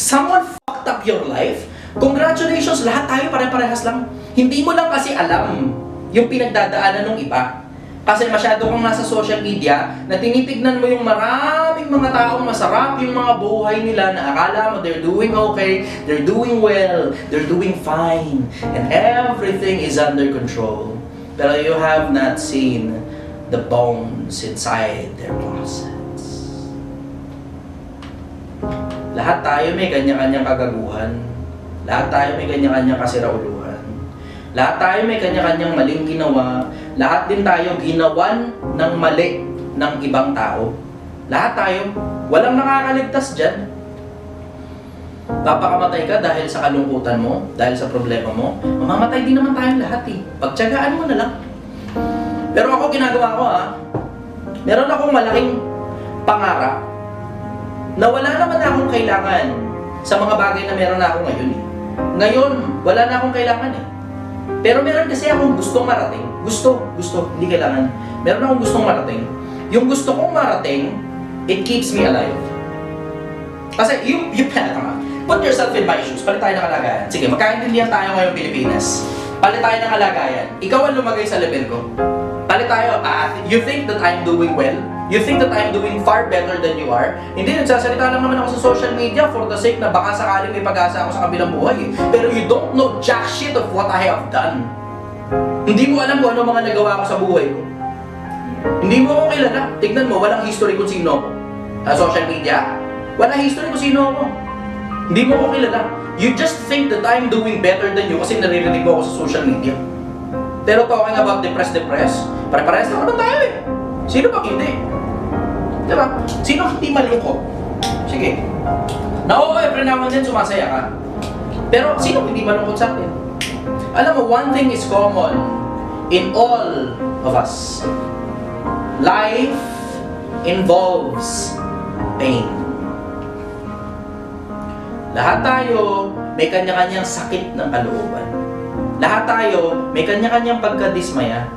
someone fucked up your life, congratulations, lahat tayo pare-parehas lang. Hindi mo lang kasi alam yung pinagdadaanan ng iba. Kasi masyado kang nasa social media na tinitignan mo yung maraming mga taong masarap yung mga buhay nila na akala mo they're doing okay, they're doing well, they're doing fine, and everything is under control. Pero you have not seen the bones inside their closets. Lahat tayo may kanya-kanyang kagaguhan. Lahat tayo may kanya-kanyang kasirauluhan. Lahat tayo may kanya-kanyang maling ginawa. Lahat din tayo ginawan ng mali ng ibang tao. Lahat tayo. Walang nakakaligtas dyan. Papakamatay ka dahil sa kalungkutan mo, dahil sa problema mo. Mamamatay din naman tayong lahat eh. Pagtiyagaan mo na lang. Pero ako ginagawa ko meron akong malaking pangarap na wala naman akong kailangan sa mga bagay na meron na ako ngayon eh. Ngayon, wala na akong kailangan eh. Pero meron kasi akong gustong marating. Gusto, hindi kailangan. Meron akong gustong marating. Yung gusto kong marating, it keeps me alive. Kasi, put yourself in my shoes. Palit tayo ng kalagayan. Sige, magkaintindihan tayo ngayong Pilipinas. Palit tayo ng kalagayan. Ikaw ang lumagay sa level ko. Palit tayo, you think that I'm doing well? You think that I'm doing far better than you are? Hindi, nagsasalita lang naman ako sa social media for the sake na baka sakaling may pag-asa ako sa kabilang buhay. Pero you don't know jack shit of what I have done. Hindi mo alam kung ano mga nagawa ko sa buhay ko. Hindi mo ako kilala. Tignan mo, walang history kung sino ako. Sa social media, walang history kung sino ako. Hindi mo ako kilala. You just think that I'm doing better than you kasi naririnig mo ako sa social media. Pero talking about depressed, pare-parehas lang naman tayo eh. Sino ba hindi? Diba? Sino hindi malungkot? Sige. Na oo, every now and then sumasaya ka. Pero sino hindi malungkot sa atin? Alam mo, one thing is common in all of us. Life involves pain. Lahat tayo may kanya-kanyang sakit ng kalooban. Lahat tayo may kanya-kanyang pagkadismaya.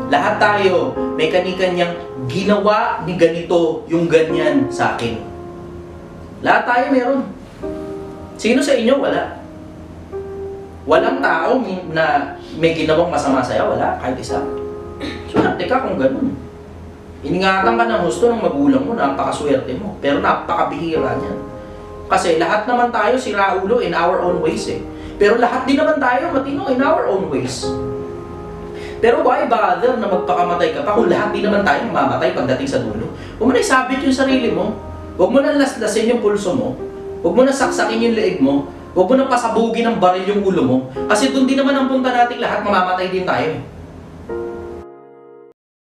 Lahat tayo may kanya-kanyang ginawa ni ganito yung ganyan sa akin. Lahat tayo meron. Sino sa inyo wala? Walang tao na may ginawang masama sa'yo, wala, kahit isa. Swerte ka kung ganun. Iningatan ka ng husto ng magulang mo, napakaswerte mo. Pero napakabihira niyan. Kasi lahat naman tayo sira ulo in our own ways eh. Pero lahat din naman tayo matino in our own ways. Pero why bother na magpakamatay ka pa kung lahat din naman tayo mamamatay pagdating sa dulo? Huwag mo na isabit yung sarili mo. Huwag mo na laslasin yung pulso mo. Huwag mo na saksakin yung leeg mo. Huwag mo na pasabugin ng baril yung ulo mo. Kasi doon din naman ang punta natin lahat, mamamatay din tayo.